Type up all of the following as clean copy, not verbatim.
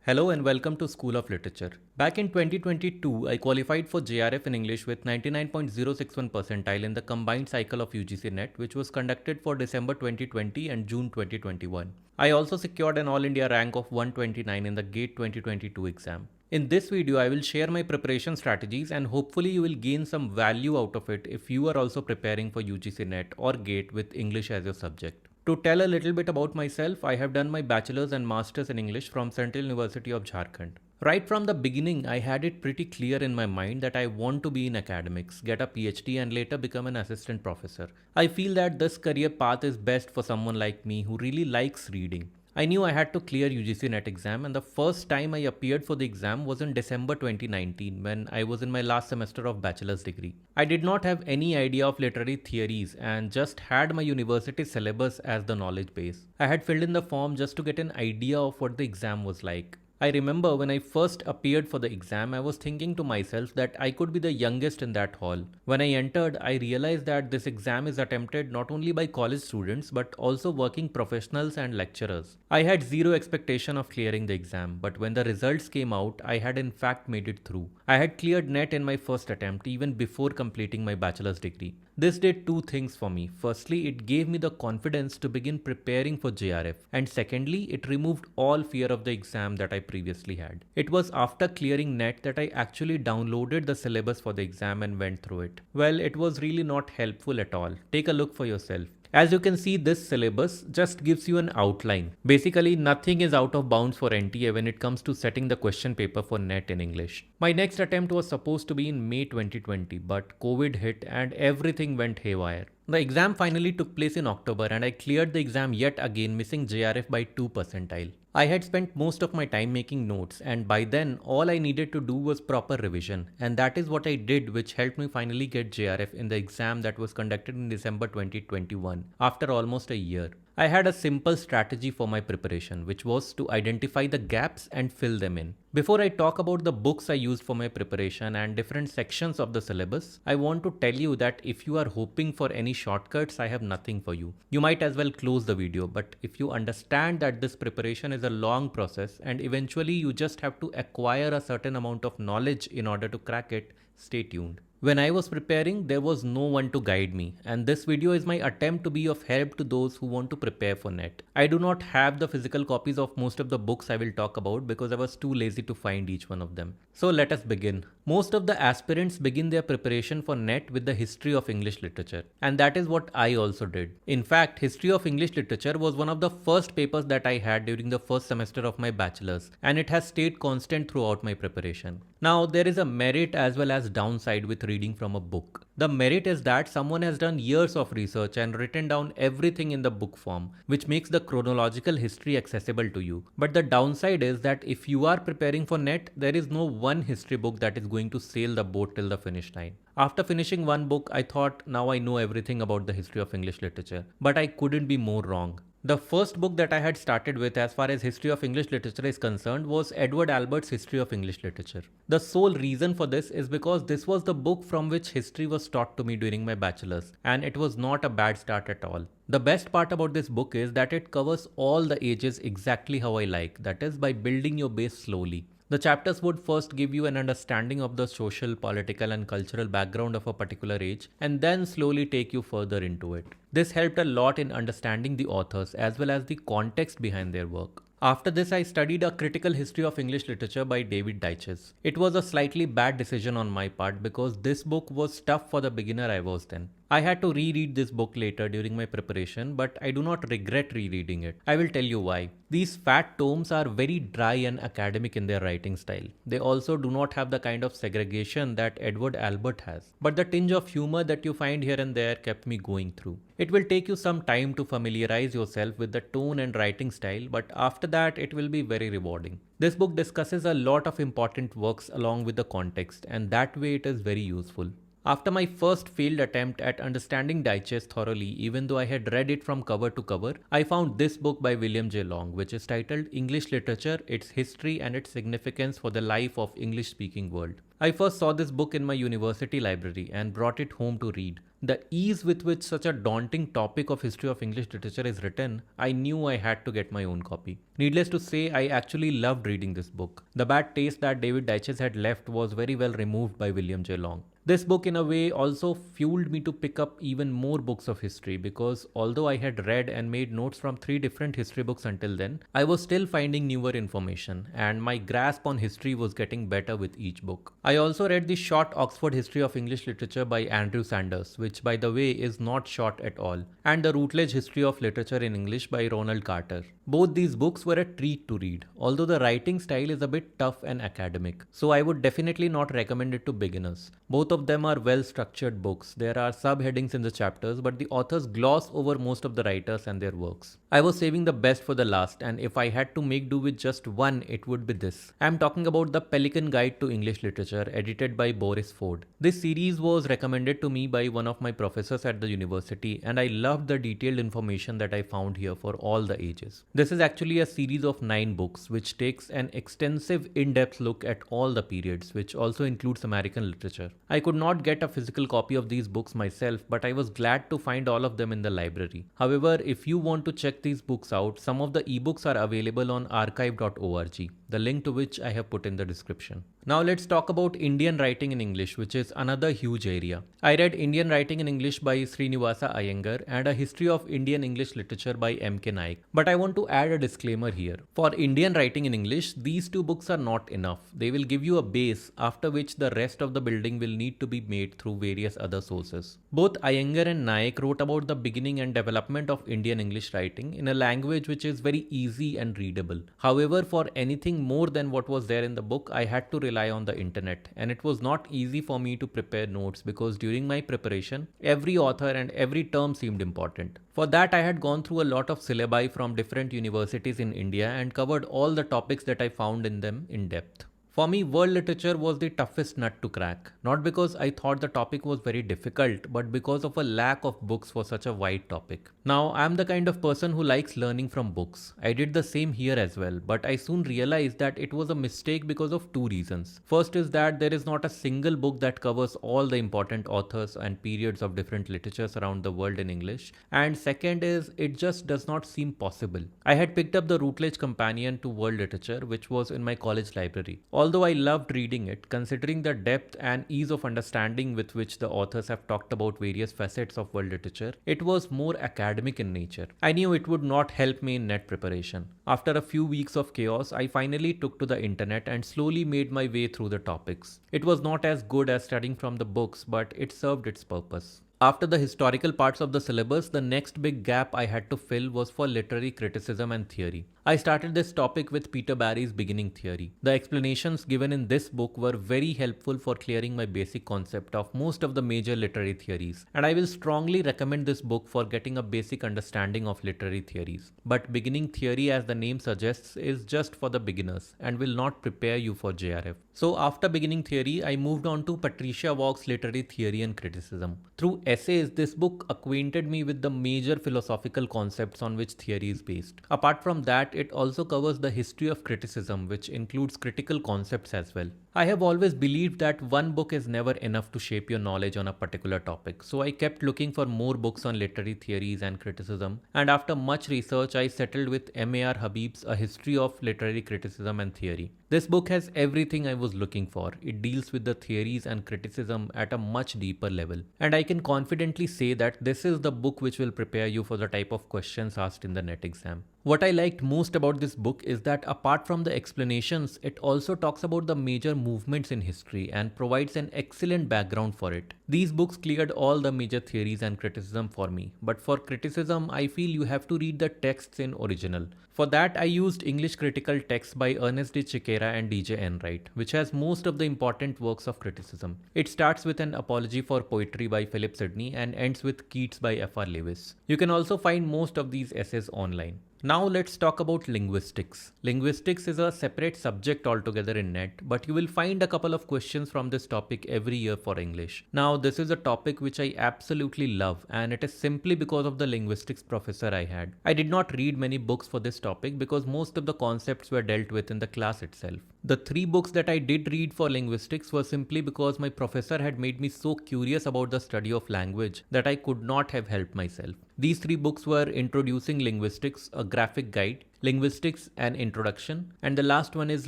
Hello and welcome to School of Literature. Back in 2022, I qualified for JRF in English with 99.061 percentile in the combined cycle of UGC NET, which was conducted for December 2020 and June 2021. I also secured an All India rank of 129 in the GATE 2022 exam. In this video, I will share my preparation strategies and hopefully you will gain some value out of it if you are also preparing for UGC NET or GATE with English as your subject. To tell a little bit about myself, I have done my bachelor's and master's in English from Central University of Jharkhand. Right from the beginning, I had it pretty clear in my mind that I want to be in academics, get a PhD and later become an assistant professor. I feel that this career path is best for someone like me who really likes reading. I knew I had to clear UGC NET exam and the first time I appeared for the exam was in December 2019 when I was in my last semester of bachelor's degree. I did not have any idea of literary theories and just had my university syllabus as the knowledge base. I had filled in the form just to get an idea of what the exam was like. I remember when I first appeared for the exam, I was thinking to myself that I could be the youngest in that hall. When I entered, I realized that this exam is attempted not only by college students but also working professionals and lecturers. I had zero expectation of clearing the exam, but when the results came out, I had in fact made it through. I had cleared NET in my first attempt even before completing my bachelor's degree. This did two things for me. Firstly, it gave me the confidence to begin preparing for JRF, and secondly, it removed all fear of the exam that I previously had. It was after clearing NET that I actually downloaded the syllabus for the exam and went through it. Well, it was really not helpful at all. Take a look for yourself. As you can see, this syllabus just gives you an outline. Basically, nothing is out of bounds for NTA when it comes to setting the question paper for NET in English. My next attempt was supposed to be in May 2020, but COVID hit and everything went haywire. The exam finally took place in October and I cleared the exam yet again, missing JRF by 2 percentile. I had spent most of my time making notes and by then all I needed to do was proper revision, and that is what I did, which helped me finally get JRF in the exam that was conducted in December 2021 after almost a year. I had a simple strategy for my preparation, which was to identify the gaps and fill them in. Before I talk about the books I used for my preparation and different sections of the syllabus, I want to tell you that if you are hoping for any shortcuts, I have nothing for you. You might as well close the video, but if you understand that this preparation is a long process and eventually you just have to acquire a certain amount of knowledge in order to crack it, stay tuned. When I was preparing, there was no one to guide me, and this video is my attempt to be of help to those who want to prepare for NET. I do not have the physical copies of most of the books I will talk about because I was too lazy to find each one of them. So let us begin. Most of the aspirants begin their preparation for NET with the history of English literature, and that is what I also did. In fact, history of English literature was one of the first papers that I had during the first semester of my bachelor's, and it has stayed constant throughout my preparation. Now, there is a merit as well as downside with reading from a book. The merit is that someone has done years of research and written down everything in the book form, which makes the chronological history accessible to you. But the downside is that if you are preparing for NET, there is no one history book that is going to sail the boat till the finish line. After finishing one book, I thought now I know everything about the history of English literature, but I couldn't be more wrong. The first book that I had started with as far as history of English literature is concerned was Edward Albert's History of English Literature. The sole reason for this is because this was the book from which history was taught to me during my bachelor's, and it was not a bad start at all. The best part about this book is that it covers all the ages exactly how I like, that is by building your base slowly. The chapters would first give you an understanding of the social, political and cultural background of a particular age and then slowly take you further into it. This helped a lot in understanding the authors as well as the context behind their work. After this, I studied A Critical History of English Literature by David Deutsches. It was a slightly bad decision on my part because this book was tough for the beginner I was then. I had to reread this book later during my preparation, but I do not regret rereading it. I will tell you why. These fat tomes are very dry and academic in their writing style. They also do not have the kind of segregation that Edward Albert has. But the tinge of humor that you find here and there kept me going through. It will take you some time to familiarize yourself with the tone and writing style, but after that it will be very rewarding. This book discusses a lot of important works along with the context, and that way it is very useful. After my first failed attempt at understanding Deutsches thoroughly, even though I had read it from cover to cover, I found this book by William J. Long, which is titled English Literature, Its History and Its Significance for the Life of English-Speaking World. I first saw this book in my university library and brought it home to read. The ease with which such a daunting topic of history of English literature is written, I knew I had to get my own copy. Needless to say, I actually loved reading this book. The bad taste that David Dyches had left was very well removed by William J. Long. This book, in a way, also fueled me to pick up even more books of history because although I had read and made notes from 3 different history books until then, I was still finding newer information and my grasp on history was getting better with each book. I also read the short Oxford History of English Literature by Andrew Sanders, which by the way is not short at all, and the Routledge History of Literature in English by Ronald Carter. Both these books were a treat to read, although the writing style is a bit tough and academic, so I would definitely not recommend it to beginners. Both of them are well structured books. There are subheadings in the chapters, but the authors gloss over most of the writers and their works. I was saving the best for the last, and if I had to make do with just one, it would be this. I am talking about The Pelican Guide to English Literature, edited by Boris Ford. This series was recommended to me by one of my professors at the university, and I loved the detailed information that I found here for all the ages. This is actually a series of 9 books, which takes an extensive in-depth look at all the periods, which also includes American literature. I could not get a physical copy of these books myself, but I was glad to find all of them in the library. However, if you want to check these books out, some of the ebooks are available on archive.org, the link to which I have put in the description. Now let's talk about Indian writing in English, which is another huge area. I read Indian Writing in English by Srinivasa Iyengar and A History of Indian English Literature by M.K. Naik. But I want to add a disclaimer here. For Indian writing in English, these 2 books are not enough. They will give you a base after which the rest of the building will need to be made through various other sources. Both Iyengar and Naik wrote about the beginning and development of Indian English writing in a language which is very easy and readable. However, for anything more than what was there in the book, I had to rely on the internet, and it was not easy for me to prepare notes because during my preparation, every author and every term seemed important. For that, I had gone through a lot of syllabi from different universities in India and covered all the topics that I found in them in depth. For me, world literature was the toughest nut to crack, not because I thought the topic was very difficult, but because of a lack of books for such a wide topic. Now, I am the kind of person who likes learning from books. I did the same here as well, but I soon realized that it was a mistake because of 2 reasons. First is that there is not a single book that covers all the important authors and periods of different literatures around the world in English, and second is it just does not seem possible. I had picked up the Routledge Companion to World Literature, which was in my college library. Although I loved reading it, considering the depth and ease of understanding with which the authors have talked about various facets of world literature, it was more academic in nature. I knew it would not help me in net preparation. After a few weeks of chaos, I finally took to the internet and slowly made my way through the topics. It was not as good as studying from the books, but it served its purpose. After the historical parts of the syllabus, the next big gap I had to fill was for literary criticism and theory. I started this topic with Peter Barry's Beginning Theory. The explanations given in this book were very helpful for clearing my basic concept of most of the major literary theories, and I will strongly recommend this book for getting a basic understanding of literary theories. But Beginning Theory, as the name suggests, is just for the beginners and will not prepare you for JRF. So after Beginning Theory, I moved on to Patricia Walk's Literary Theory and Criticism. Through essays, this book acquainted me with the major philosophical concepts on which theory is based. Apart from that, it also covers the history of criticism, which includes critical concepts as well. I have always believed that one book is never enough to shape your knowledge on a particular topic, so I kept looking for more books on literary theories and criticism, and after much research, I settled with M.A.R. Habib's A History of Literary Criticism and Theory. This book has everything I was looking for. It deals with the theories and criticism at a much deeper level, and I can confidently say that this is the book which will prepare you for the type of questions asked in the NET exam. What I liked most about this book is that apart from the explanations, it also talks about the major movements in history and provides an excellent background for it. These books cleared all the major theories and criticism for me, but for criticism, I feel you have to read the texts in original. For that, I used English critical texts by Ernest de Chiquera and D.J. Enright, which has most of the important works of criticism. It starts with an apology for poetry by Philip Sidney and ends with Keats by F.R. Lewis. You can also find most of these essays online. Now let's talk about linguistics. Linguistics is a separate subject altogether in NET, but you will find a couple of questions from this topic every year for English. Now this is a topic which I absolutely love, and it is simply because of the linguistics professor I had. I did not read many books for this topic because most of the concepts were dealt with in the class itself. The 3 books that I did read for linguistics were simply because my professor had made me so curious about the study of language that I could not have helped myself. These 3 books were Introducing Linguistics, a graphic guide, Linguistics and Introduction, and the last one is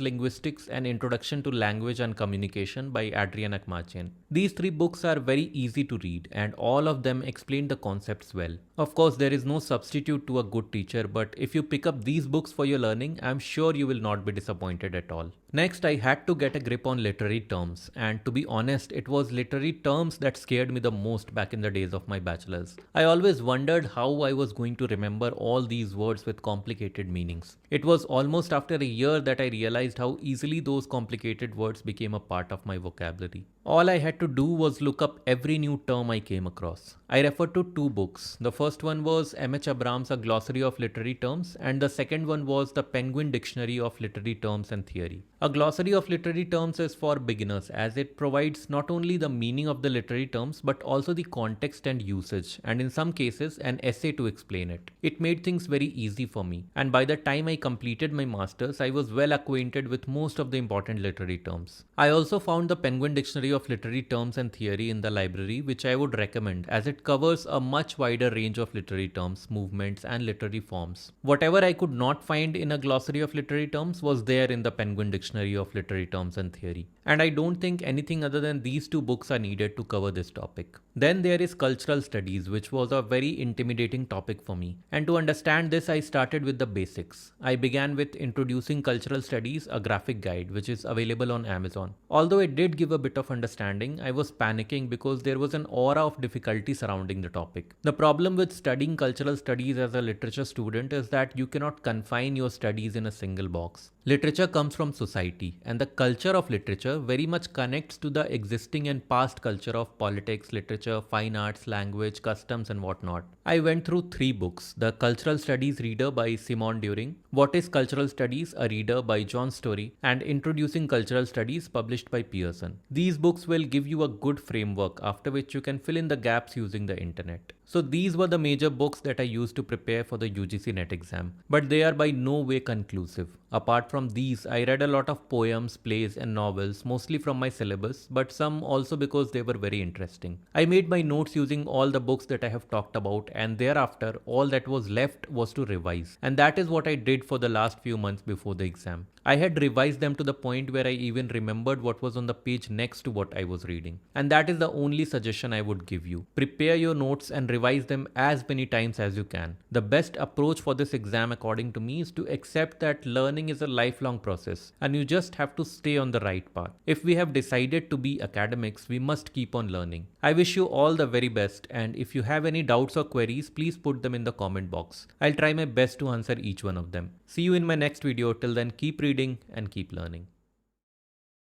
Linguistics and Introduction to Language and Communication by Adrian Akmachian. These 3 books are very easy to read and all of them explain the concepts well. Of course, there is no substitute to a good teacher, but if you pick up these books for your learning, I'm sure you will not be disappointed at all. Next, I had to get a grip on literary terms, and to be honest, it was literary terms that scared me the most back in the days of my bachelor's. I always wondered how I was going to remember all these words with complicated meanings. It was almost after a year that I realized how easily those complicated words became a part of my vocabulary. All I had to do was look up every new term I came across. I referred to 2 books. The first one was M.H. Abram's A Glossary of Literary Terms, and the second one was the Penguin Dictionary of Literary Terms and Theory. A glossary of literary terms is for beginners, as it provides not only the meaning of the literary terms but also the context and usage, and in some cases an essay to explain it. It made things very easy for me, and by the time I completed my masters, I was well acquainted with most of the important literary terms. I also found the Penguin Dictionary of Literary Terms and Theory in the library, which I would recommend as it covers a much wider range of literary terms, movements and literary forms. Whatever I could not find in a glossary of literary terms was there in the Penguin Dictionary of Literary Terms and Theory. And I don't think anything other than these 2 books are needed to cover this topic. Then there is cultural studies, which was a very intimidating topic for me. And to understand this, I started with the basics. I began with Introducing Cultural Studies, a graphic guide, which is available on Amazon. Although it did give a bit of understanding, I was panicking because there was an aura of difficulty surrounding the topic. The problem with studying cultural studies as a literature student is that you cannot confine your studies in a single box. Literature comes from society, and the culture of literature very much connects to the existing and past culture of politics, literature, fine arts, language, customs, and whatnot. I went through 3 books: The Cultural Studies Reader by Simon During, What is Cultural Studies? A Reader by John Story, and Introducing Cultural Studies published by Pearson. These books will give you a good framework after which you can fill in the gaps using the internet. So these were the major books that I used to prepare for the UGC NET exam, but they are by no way conclusive. Apart from these, I read a lot of poems, plays and novels, mostly from my syllabus, but some also because they were very interesting. I made my notes using all the books that I have talked about, and thereafter all that was left was to revise. And that is what I did for the last few months before the exam. I had revised them to the point where I even remembered what was on the page next to what I was reading. And that is the only suggestion I would give you. Prepare your notes and revise them as many times as you can. The best approach for this exam, according to me, is to accept that learning is a lifelong process and you just have to stay on the right path. If we have decided to be academics, we must keep on learning. I wish you all the very best, and if you have any doubts or queries, please put them in the comment box. I'll try my best to answer each one of them. See you in my next video. Till then, keep reading and keep learning.